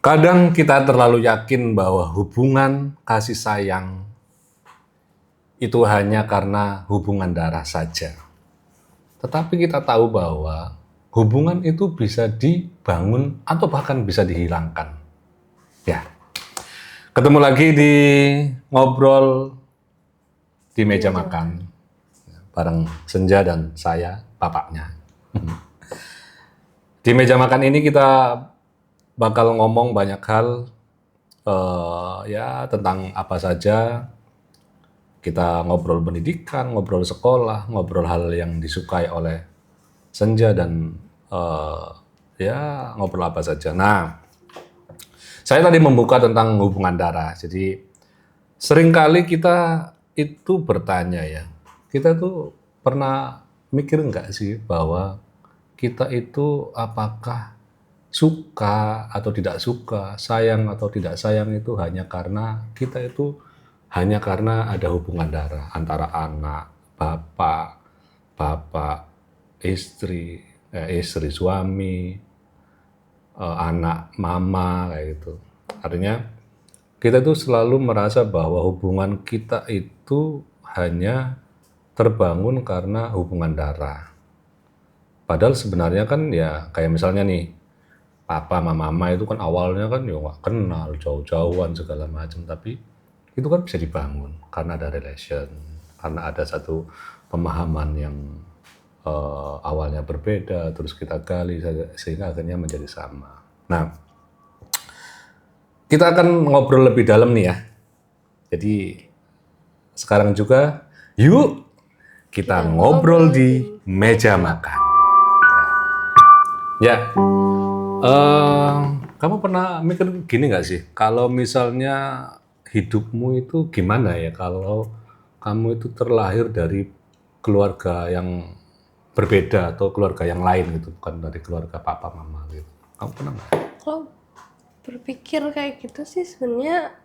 Kadang kita terlalu yakin bahwa hubungan kasih sayang itu hanya karena hubungan darah saja. Tetapi kita tahu bahwa hubungan itu bisa dibangun atau bahkan bisa dihilangkan. Ya, ketemu lagi di ngobrol di meja makan bareng Senja dan saya, bapaknya. Di meja makan ini kita bakal ngomong banyak hal, ya tentang apa saja. Kita ngobrol pendidikan, ngobrol sekolah, ngobrol hal yang disukai oleh Senja dan ya ngobrol apa saja. Nah, saya tadi membuka tentang hubungan darah. Jadi seringkali kita itu bertanya ya, kita tuh pernah mikir nggak sih bahwa kita itu apakah suka atau tidak suka, sayang atau tidak sayang itu hanya karena kita itu hanya karena ada hubungan darah antara anak, bapak, istri, suami, anak, mama, kayak gitu. Artinya kita tuh selalu merasa bahwa hubungan kita itu hanya terbangun karena hubungan darah. Padahal sebenarnya kan ya kayak misalnya nih, papa sama mama itu kan awalnya kan ya nggak kenal, jauh-jauhan segala macam. Tapi itu kan bisa dibangun karena ada relation, karena ada satu pemahaman yang awalnya berbeda, terus kita gali sehingga akhirnya menjadi sama. Nah, kita akan ngobrol lebih dalam nih ya. Jadi sekarang juga yuk kita ngobrol di meja makan. Ya, kamu pernah mikir gini nggak sih? Kalau misalnya hidupmu itu gimana ya kalau kamu itu terlahir dari keluarga yang berbeda atau keluarga yang lain gitu, bukan dari keluarga papa mama gitu. Kamu pernah nggak? Kalau berpikir kayak gitu sih sebenarnya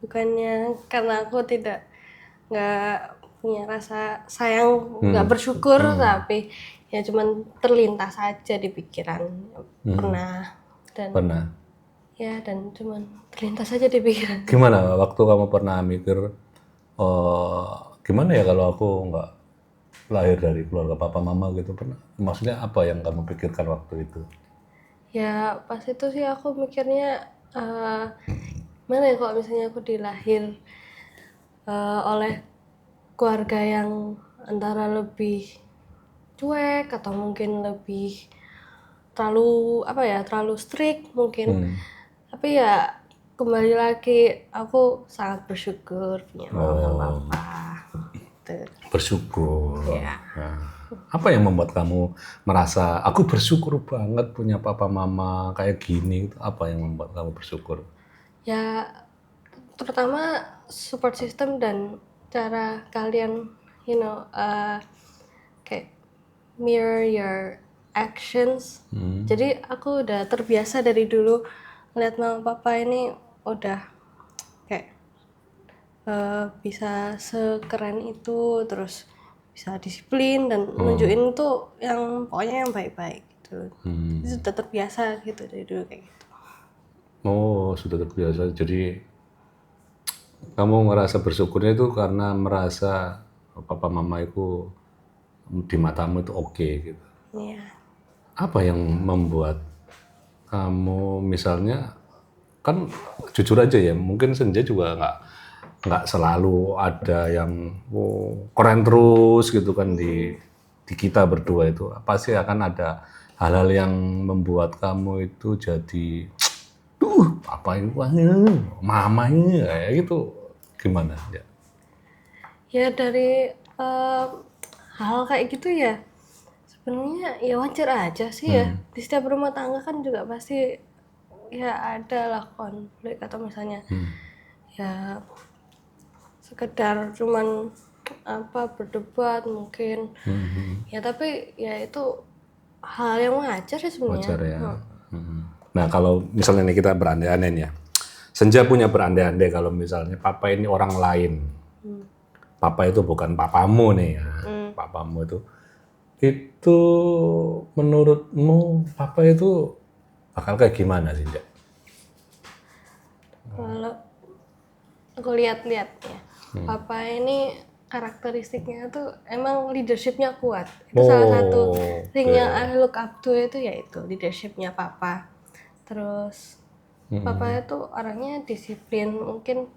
bukannya karena aku nggak punya rasa sayang, nggak bersyukur, tapi ya cuman terlintas aja di pikiran. Pernah. Dan cuman terlintas aja di pikiran. Gimana waktu kamu pernah mikir, gimana ya kalau aku nggak lahir dari keluarga papa mama gitu, pernah? Maksudnya apa yang kamu pikirkan waktu itu? Ya pas itu sih aku mikirnya mana ya kalau misalnya aku dilahir oleh keluarga yang antara lebih cuek atau mungkin lebih terlalu strict mungkin. Tapi ya kembali lagi aku sangat bersyukur punya mama dan papa gitu. Bersyukur. Ya. Nah, apa yang membuat kamu merasa aku bersyukur banget punya papa mama kayak gini? Apa yang membuat kamu bersyukur? Ya terutama support system dan cara kalian kayak mirror your actions. Jadi aku udah terbiasa dari dulu ngeliat mama papa ini udah kayak bisa sekeren itu, terus bisa disiplin dan nunjukin tuh yang pokoknya yang baik-baik gitu. Itu sudah terbiasa gitu dari dulu kayak gitu. Oh, sudah terbiasa. Jadi kamu ngerasa bersyukurnya itu karena merasa papa mama itu di matamu itu oke gitu. Iya. Apa yang membuat kamu misalnya, kan jujur aja ya, mungkin Senja juga nggak selalu ada yang keren terus gitu kan di kita berdua itu. Pasti akan ada hal-hal yang membuat kamu itu jadi apa ini mamanya kayak gitu, gimana ya? Ya dari hal kayak gitu ya sebenarnya ya wajar aja sih ya. Di setiap rumah tangga kan juga pasti ya ada lah konflik atau misalnya ya sekedar cuman berdebat mungkin. Ya tapi ya itu hal yang wajar sih sebenarnya. Wajar ya. Nah kalau misalnya nih kita berandai-andai nih ya, Senja punya berandai-andai kalau misalnya papa ini orang lain, papa itu bukan papamu nih ya, papamu itu menurutmu papa itu bakal kayak gimana sih, Jak? Kalau aku lihat-lihat ya, papa ini karakteristiknya tuh emang leadershipnya kuat. Itu salah satu thing yang I look up to itu yaitu leadershipnya papa. Terus papa itu orangnya disiplin, mungkin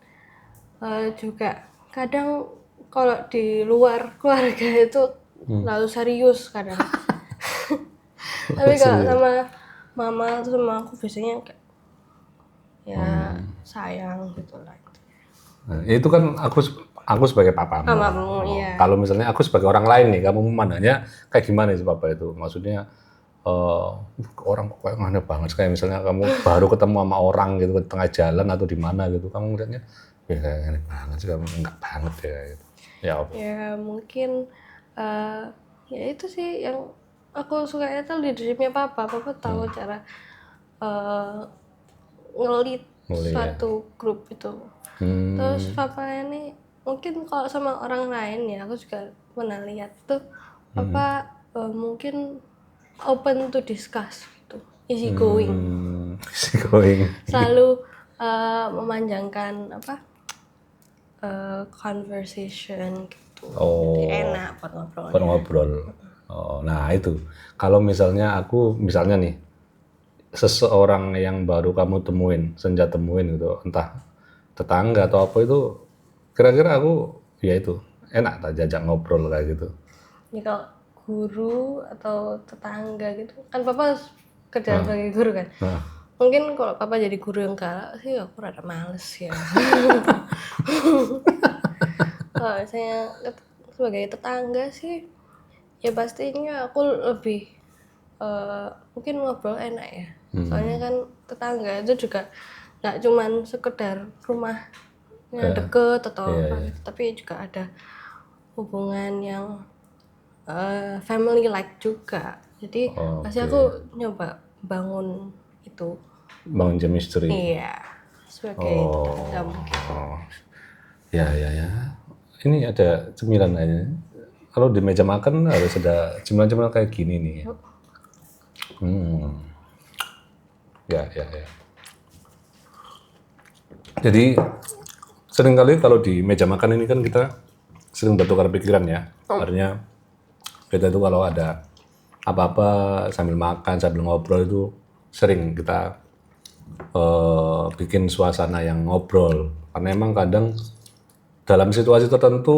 juga kadang kalau di luar keluarga itu lalu serius kadang. Tapi kalau sama mama atau sama aku biasanya kayak ya sayang gitu lah. Nah, itu kan aku sebagai papamu. Mamamu, iya. Kalau misalnya aku sebagai orang lain nih, kamu memandangnya kayak gimana sih papa itu? Maksudnya orang kok kayak aneh banget, kayak misalnya kamu baru ketemu sama orang gitu di tengah jalan atau di mana gitu, kamu ngeliatnya ya kayak aneh banget sih, kamu enggak banget ya gitu. Ya apa? Ya mungkin ya itu sih yang aku suka itu leadershipnya papa. Papa tahu cara ngelit suatu grup itu. Terus papa ini mungkin kalau sama orang lain ya, aku juga pernah lihat tuh papa mungkin open to discuss gitu, easy going, Easy going. selalu memanjangkan apa conversation gitu. Jadi enak buat ngobrol. Buat ngobrol. Nah itu, kalau misalnya nih, seseorang yang baru kamu senja temuin gitu, entah tetangga atau apa itu, kira-kira aku ya itu enak tak jajak ngobrol kayak gitu. Ini kalau guru atau tetangga gitu kan, papa kerja sebagai guru kan. Mungkin kalau papa jadi guru yang galak sih aku rada males ya. Kalau misalnya sebagai tetangga sih ya pastinya aku lebih mungkin ngobrol enak ya. Soalnya kan tetangga itu juga nggak cuman sekedar rumahnya deket atau apa gitu, tapi juga ada hubungan yang family like juga. Jadi pasti aku nyoba bangun itu. Bangun chemistry. Iya, sebagai tetangga mungkin. Ya. Ini ada cemilan aja. Kalau di meja makan harus ada cemilan-cemilan kayak gini nih. Ya. Jadi seringkali kalau di meja makan ini kan kita sering bertukar pikiran ya. Artinya kita itu kalau ada apa-apa sambil makan, sambil ngobrol itu sering kita bikin suasana yang ngobrol. Karena emang kadang dalam situasi tertentu,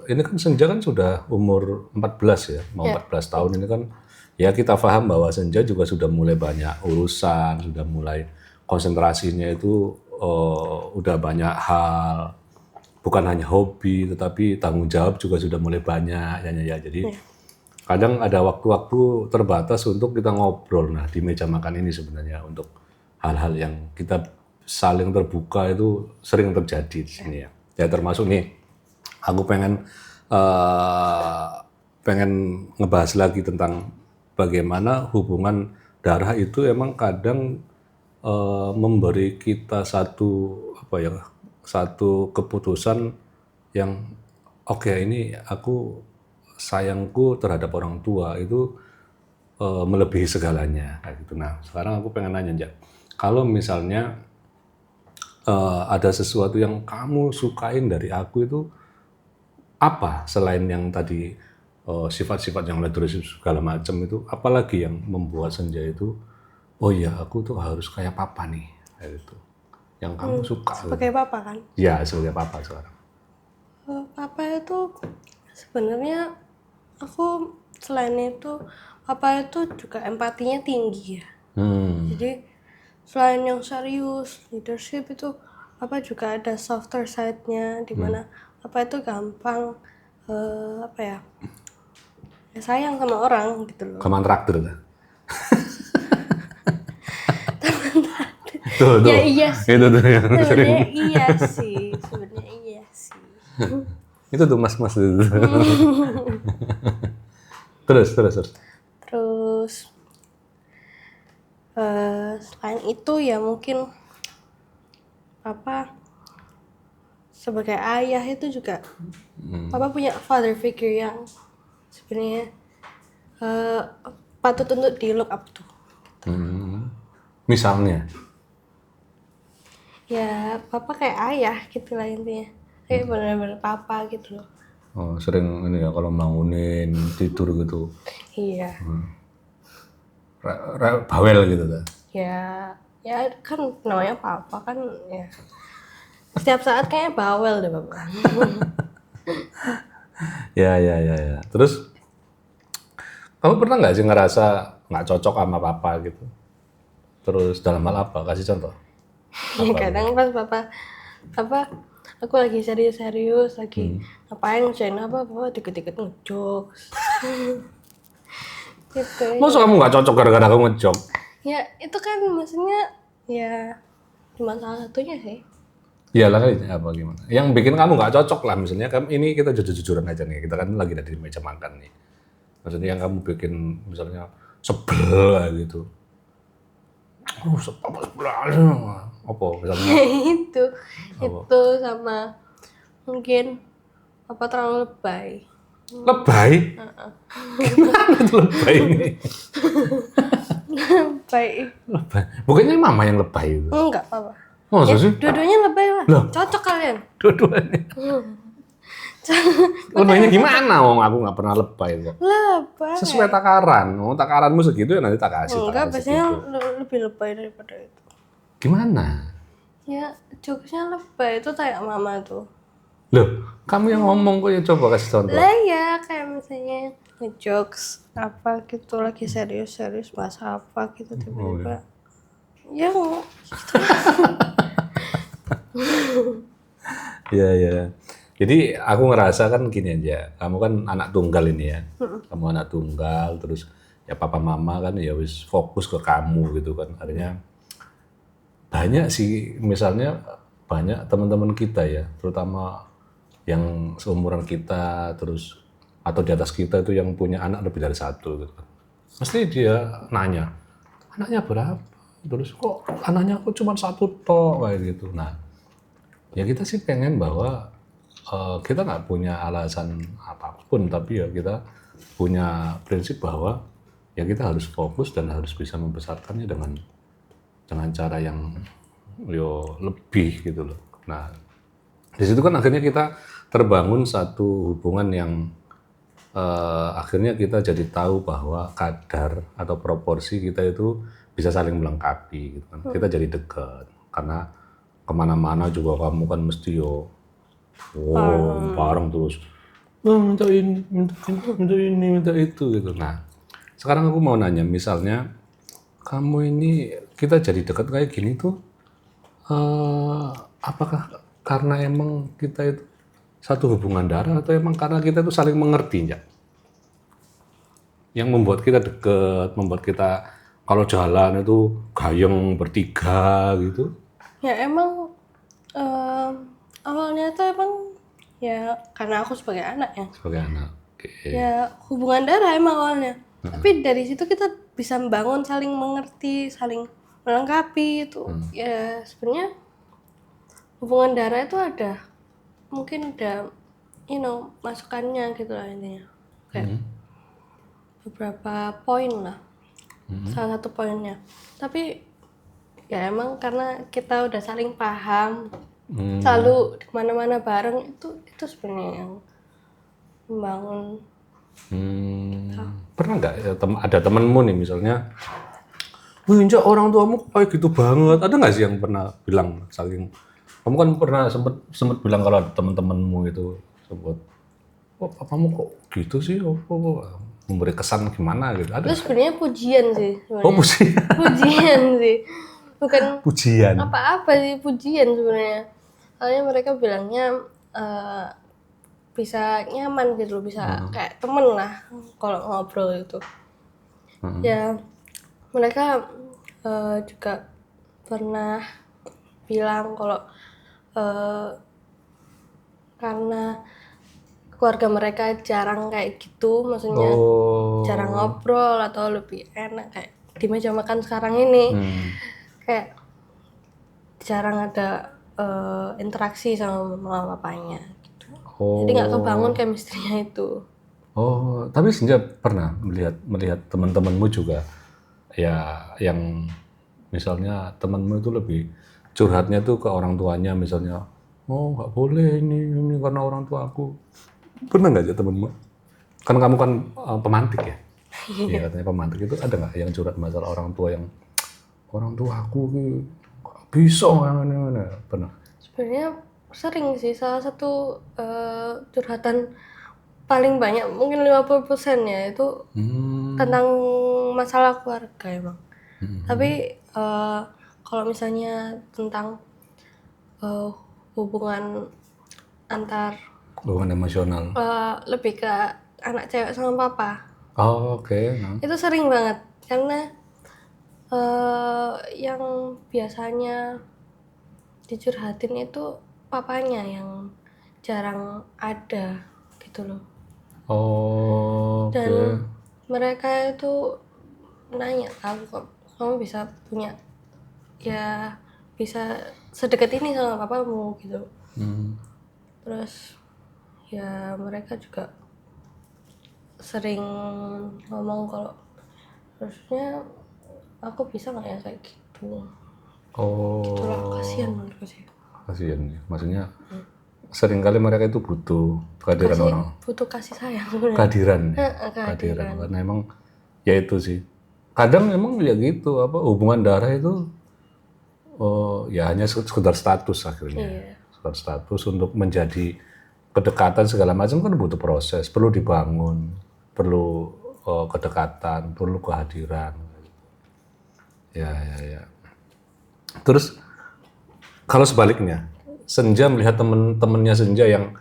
ini kan Senja kan sudah umur 14 ya, mau 14 tahun ini kan, ya kita paham bahwa Senja juga sudah mulai banyak urusan, sudah mulai konsentrasinya itu udah banyak hal, bukan hanya hobi, tetapi tanggung jawab juga sudah mulai banyak ya. Jadi kadang ada waktu-waktu terbatas untuk kita ngobrol. Nah di meja makan ini sebenarnya untuk hal-hal yang kita saling terbuka itu sering terjadi di sini ya. Ya termasuk nih, aku pengen ngebahas lagi tentang bagaimana hubungan darah itu emang kadang memberi kita satu keputusan yang oke, ini aku sayangku terhadap orang tua itu melebihi segalanya kayak gitu. Nah sekarang aku pengen nanya, Jak, kalau misalnya ada sesuatu yang kamu sukain dari aku itu apa selain yang tadi sifat-sifat yang leadership segala macam itu, apalagi yang membuat Senja itu oh iya aku tuh harus kayak papa nih kayak gitu, yang kamu suka Sebagai papa kan? ya sebagai papa sekarang. Papa itu sebenarnya aku selain itu papa itu juga empatinya tinggi ya. Jadi selain yang serius leadership itu papa juga ada softer side-nya, dimana papa itu gampang ya sayang sama orang gitu loh. Kaman traktir tuh. Ya iya sih. Itu tuh yang sebenarnya iya sih. Itu tuh mas-mas itu. Terus. Selain itu ya mungkin papa sebagai ayah itu juga papa punya father figure yang sebenarnya patut untuk di look up to. Misalnya, Ya papa kayak ayah gitu lah intinya. Kayak bener-bener papa gitu loh. sering ini ya kalau bangunin tidur gitu, Iya. bawel gitu kan. Ya kan namanya papa kan ya. Setiap saat kayak bawel deh bapak. Ya. Terus kamu pernah nggak sih ngerasa nggak cocok sama papa gitu? Terus dalam hal apa? Kasih contoh. Kadang pas papa apa aku lagi serius-serius lagi ngapain ngerjain apa bapak dikit-dikit ngejokes gitu Masa ya. kamu nggak cocok gara-gara kamu ngejok? Ya itu kan maksudnya ya cuma salah satunya sih. Iyalah kan apa gimana? Yang bikin kamu nggak cocok lah misalnya kamu ini kita jujur-jujuran aja nih. Kita kan lagi ada di meja makan nih. Maksudnya yang kamu bikin misalnya sebel lah gitu. Sebel aja. Apa misalnya? itu sama mungkin apa terlalu lebay. Lebay? Gimana tuh lebay ini? Baik. Lebay. Bukannya mama yang lebay itu? Enggak apa-apa. Masa sih? Dua-duanya lebay lah. Loh. Cocok kalian. Dua-duanya. Lebaynya gimana? Wong aku nggak pernah lebay kok. Lebay. Sesuai takaran. Oh, takaranmu segitu ya nanti tak kasih. Enggak, tak kasih biasanya gitu. lebih lebay daripada itu. Gimana? Ya, jokesnya lebay itu kayak mama tuh. Loh, kamu yang ngomong kok ya coba kasih contoh. Lah ya, kayak misalnya ngejokes apa gitu lagi serius-serius bahas apa gitu tiba-tiba. Ya, Iya. Jadi aku ngerasa kan gini aja, kamu kan anak tunggal ini ya. Kamu anak tunggal, terus ya papa mama kan ya wis fokus ke kamu gitu kan. Artinya banyak sih, misalnya banyak teman-teman kita ya, terutama yang seumuran kita, terus atau di atas kita itu yang punya anak lebih dari satu gitu kan. Mesti dia nanya, anaknya berapa? Terus kok anaknya aku cuma satu toh kayak gitu. Nah, ya kita sih pengen bahwa kita nggak punya alasan apapun, tapi ya kita punya prinsip bahwa ya kita harus fokus dan harus bisa membesarkannya dengan cara yang lebih gitu loh. Nah, di situ kan akhirnya kita terbangun satu hubungan yang akhirnya kita jadi tahu bahwa kadar atau proporsi kita itu bisa saling melengkapi gitu kan. Kita jadi dekat karena kemana-mana juga kamu kan mesti bareng terus. Minta ini, minta itu gitu. Nah, sekarang aku mau nanya, misalnya kamu ini kita jadi dekat kayak gini tuh, apakah karena emang kita itu satu hubungan darah atau emang karena kita itu saling mengerti ya? Yang membuat kita dekat, membuat kita kalau jalan itu gayeng bertiga gitu. ya emang awalnya tuh emang ya karena aku sebagai anak ya. Sebagai anak. Oke. Ya hubungan darah emang awalnya. Tapi dari situ kita bisa membangun saling mengerti, saling melengkapi itu. Ya sebenarnya hubungan darah itu ada mungkin ada masukannya gitu lah intinya. Kayak beberapa poin lah. Salah satu poinnya. Tapi ya emang karena kita udah saling paham, selalu di mana-mana bareng itu sebenarnya yang membangun. Pernah nggak ya, ada temenmu nih misalnya, wih Inja, orang tuamu kayak gitu banget. Ada nggak sih yang pernah bilang saking, kamu kan pernah sempet bilang kalau ada teman-temanmu itu sempet, wah papamu kok gitu sih, memberi kesan gimana gitu. Ada? Itu sebenarnya pujian sih sebenarnya. Oh pujian. Pujian sih. Bukan Pujian. apa-apa sih pujian sebenarnya. Soalnya mereka bilangnya bisa nyaman gitu loh, bisa kayak temen lah kalau ngobrol itu. Ya mereka juga pernah bilang kalau karena keluarga mereka jarang kayak gitu, maksudnya jarang ngobrol atau lebih enak kayak di meja makan sekarang ini, kayak jarang ada interaksi sama mama papanya gitu. Jadi nggak kebangun chemistry-nya itu. Oh, tapi Senja pernah melihat teman-temanmu juga ya yang Misalnya temanmu itu lebih curhatnya tuh ke orang tuanya, misalnya, oh nggak boleh ini karena orang tua aku. Pernah nggak aja temenmu? Kan kamu kan pemantik ya? Iya katanya pemantik itu ada nggak yang curhat masalah orang tua yang orang tua aku nggak bisa mana pernah? Sebenarnya sering sih, salah satu curhatan paling banyak mungkin 50% ya itu tentang masalah keluarga emang. Tapi kalau misalnya tentang eh, hubungan antar Hubungan emosional. lebih ke anak cewek sama papa Oh, oke. Nah. itu sering banget karena yang biasanya dicurhatin itu papanya yang jarang ada gitu loh. Oh, Dan oke. mereka itu nanya, aku kok kamu bisa punya, ya bisa sedekat ini sama papamu gitu. Terus ya mereka juga sering ngomong kalau harusnya aku bisa nggak ya kayak gitu. Itulah Oh, kasihan menurutku sih. kasihan ya. Maksudnya seringkali mereka itu butuh kehadiran orang, Butuh kasih sayang sebenarnya. kehadiran, ya. Kehadiran. Kehadiran. Karena emang ya itu sih. Kadang emang ya gitu, apa hubungan darah itu ya hanya sekedar status akhirnya. Iya. Sekedar status untuk menjadi kedekatan segala macam kan butuh proses, perlu dibangun, perlu kedekatan, perlu kehadiran. Ya, ya, ya. Terus kalau sebaliknya, Senja melihat temen-temennya Senja yang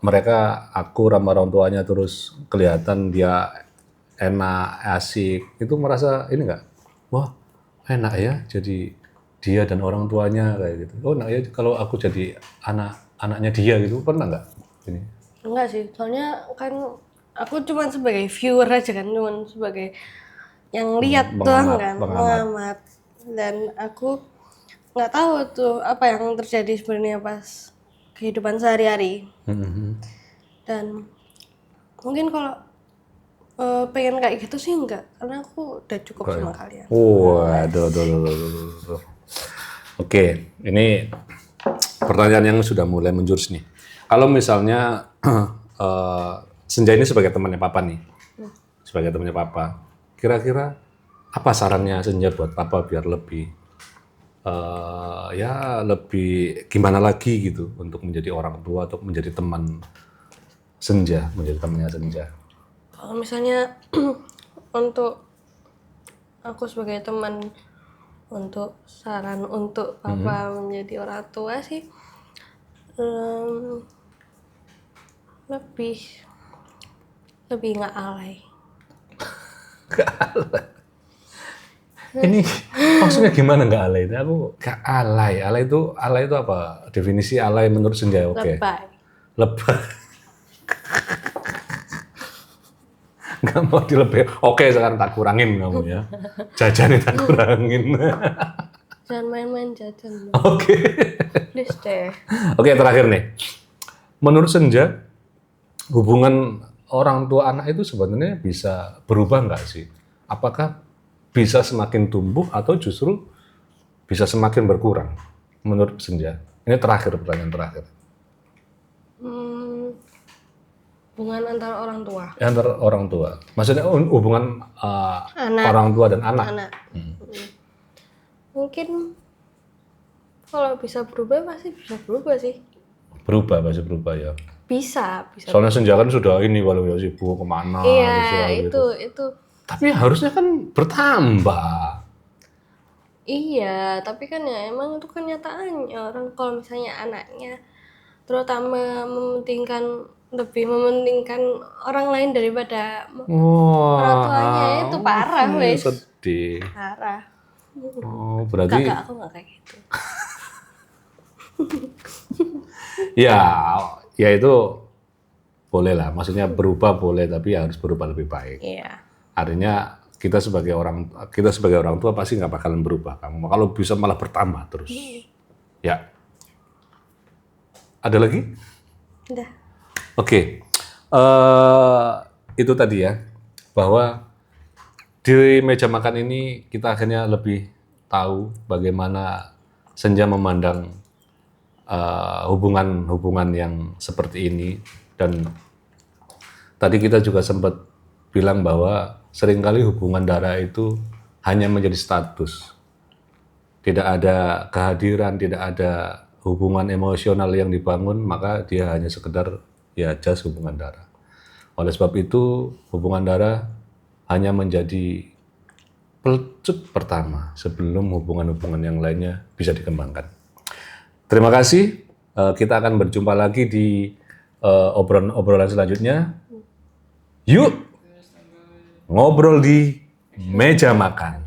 mereka akur sama orang tuanya terus kelihatan dia enak, asik, itu merasa ini nggak? Wah, enak ya jadi dia dan orang tuanya kayak gitu. Oh, enak ya kalau aku jadi anaknya dia gitu. Pernah nggak ini? Enggak sih, soalnya kan aku cuma sebagai viewer aja kan, cuma sebagai yang lihat doang kan, pengamat. Dan aku nggak tahu tuh apa yang terjadi sebenarnya pas kehidupan sehari-hari. Dan mungkin kalau pengen kayak gitu sih enggak, karena aku udah cukup sama kalian. Waduh, aduh. Oke, ini pertanyaan yang sudah mulai menjurus nih. Kalau misalnya Senja ini sebagai temannya Papa nih, sebagai temannya Papa, kira-kira apa sarannya Senja buat Papa biar lebih ya lebih gimana lagi gitu untuk menjadi orang tua atau menjadi teman Senja, menjadi temannya Senja. Kalau misalnya untuk aku sebagai teman, untuk saran untuk papa menjadi orang tua sih lebih nggak alay. Ini maksudnya gimana nggak alay? Itu aku nggak alay. Alay itu apa? Definisi alay menurut Senja, oke. Lebay. Lebay. Nggak mau dilebih. Oke, sekarang tak kurangin kamu ya. Jajannya tak kurangin. Jangan main-main jajan. Oke. Please deh. Oke, terakhir nih. Menurut Senja, hubungan orang tua anak itu sebenarnya bisa berubah nggak sih? Apakah bisa semakin tumbuh atau justru bisa semakin berkurang? Menurut Senja. Ini terakhir, pertanyaan terakhir. Hubungan antara orang tua. Antara orang tua. Maksudnya hubungan orang tua dan anak. Mungkin kalau bisa berubah pasti bisa berubah sih. Pasti berubah ya. Bisa. Soalnya Senja kan sudah ini walau ya sibuk kemana. Iya, gitu. itu. Tapi harusnya kan bertambah. Iya, tapi kan ya emang itu kenyataannya, orang kalau misalnya anaknya terutama lebih mementingkan orang lain daripada orang tuanya, itu parah wes. Sedih. Parah. Oh, berarti Kakak aku nggak kayak gitu. ya itu boleh lah. Maksudnya berubah boleh, tapi harus berubah lebih baik. Iya. Artinya kita sebagai orang tua pasti nggak bakalan berubah. Kamu kalau bisa malah bertambah terus. Ya. Ada lagi? Udah. Oke. Itu tadi ya bahwa di meja makan ini kita akhirnya lebih tahu bagaimana senja memandang hubungan-hubungan yang seperti ini. Dan tadi kita juga sempat bilang bahwa seringkali hubungan darah itu hanya menjadi status. Tidak ada kehadiran, tidak ada hubungan emosional yang dibangun, maka dia hanya sekedar ya just hubungan darah. Oleh sebab itu, hubungan darah hanya menjadi pelecut pertama sebelum hubungan-hubungan yang lainnya bisa dikembangkan. Terima kasih. Kita akan berjumpa lagi di obrolan selanjutnya. Yuk ngobrol di meja makan.